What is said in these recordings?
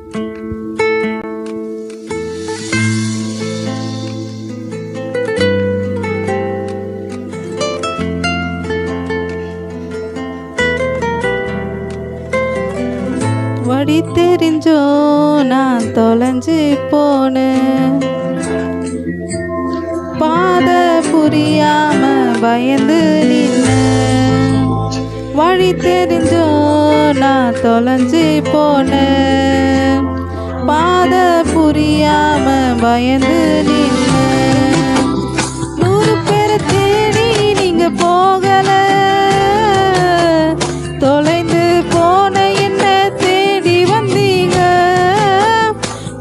வழி தெரிஞ்சோ நான் தொலைஞ்சு போனேன், பாத புரியாம பயந்து நின்ன. வழி தெரிஞ்சோ நான் தொலைஞ்சு போனேன், பாத புரியாம பயந்து நின்ன. 100 பேரை தேடி நீங்க போகல, தொலைந்து போன என்ன தேடி வந்தீங்க.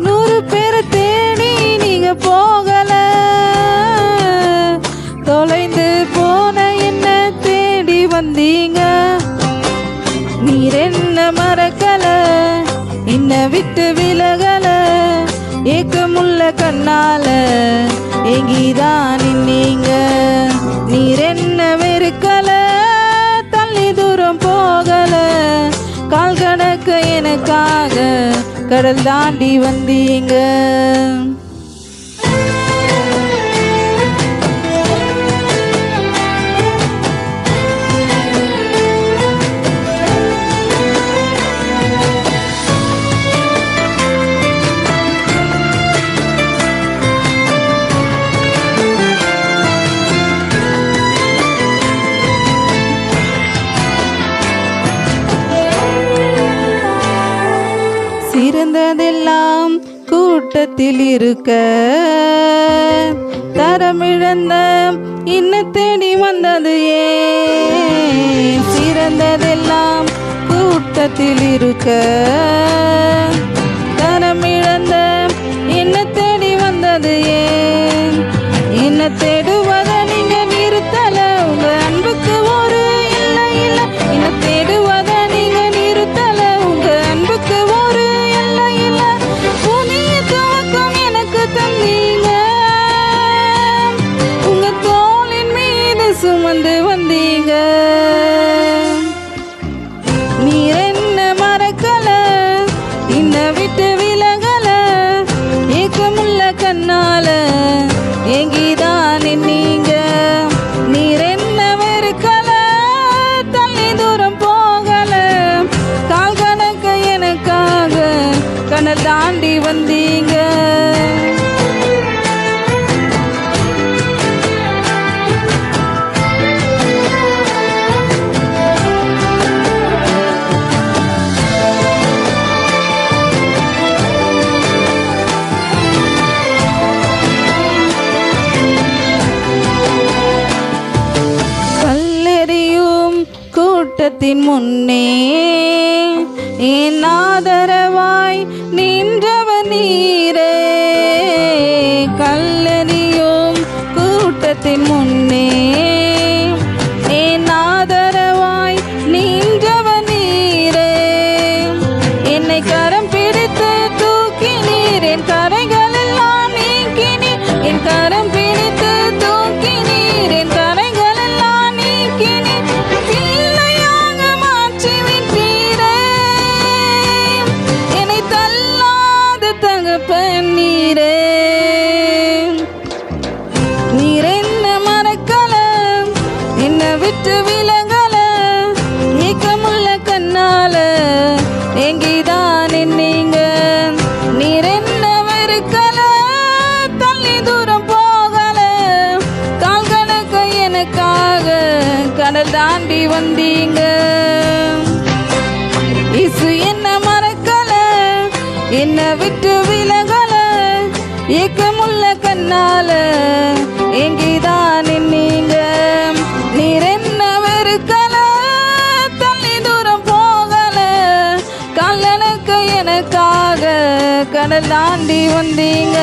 100 பேரை தேடி நீங்க போகல, தொலைந்து போன என்ன தேடி வந்தீங்க. நீர் என்ன மறக்கல, என்ன விட்டு விலகல, ஏக்கமுள்ள கண்ணால எங்கிதான் நின்னீங்க. நீர் என்ன வெறுக்கல, தள்ளி தூரம் போகல, கால் கணக்க எனக்காக கடல் தாண்டி வந்தீங்க. சிறந்ததெல்லாம் கூட்டத்தில் இருக்க, தரமிழந்த இன்ன தேடி வந்தது ஏன். சிறந்ததெல்லாம் கூட்டத்தில் இருக்க, தரமிழந்த என்ன தேடி வந்தது ஏன். என்ன தேடுவத நீங்க நிறுத்தல, உங்க அன்புக்கு ஒரு இல்லை இல்லை. என்ன தேடுவத நீங்க நிறுத்தல, உங்க அன்புக்கு ஒரு இல்லை இல்லை. புதிய துவக்கம் எனக்கு தந்தீங்க, உங்க தோளின் மீது சுமந்து வந்தீங்க. நீர் என்ன மறக்கல, என்ன விட்டு விலகல, ஏக்கமுள்ள கண்ணால எங்கிதான் நின்னீங்க. நீர் என்ன வெறுக்கல, தள்ளி தூரம் போகல, கால் கணக்க எனக்காக கடல் தாண்டி வந்தீங்க. கல்லெறியும் கூட்டத்தின் முன்னே என் ஆதரவாய் நின்றவர் நீரே. கல்லெறியும் கூட்டத்தின் முன்னே என் ஆதரவாய் நின்றவர் நீரே. என்னை கரம் பிடித்து தூக்கி நீர் என் கரைகள் எல்லாம் நீக்கினீர். என் கரம் பிடித்து தூக்கி நீர் என் கரைகள் எல்லாம் நீக்கினீர். பிள்ளையாக மாற்றி விட்டீரே, என்னை தள்ளாத தகப்பன் நீரே. நீர் என்ன மறக்கல, என்ன விட்டு விலகல, ஏக்கமுள்ள கண்ணால எங்கிதான் நின்னீங்க. நீர் என்ன வெறுக்கல, தள்ளி தூரம் போகல, கால் கணக்க எனக்காக கடல் தாண்டி வந்தீங்க. இயேசு என்ன மறக்கல, என்ன விட்டு விலகல, ஏக்கமுள்ள கண்ணால எங்கிதான் நின்னீங்க. நீர் என்ன வெறுக்கல, தள்ளி தூரம் போகல, கால் கணக்க எனக்காக கடல் தாண்டி வந்தீங்க.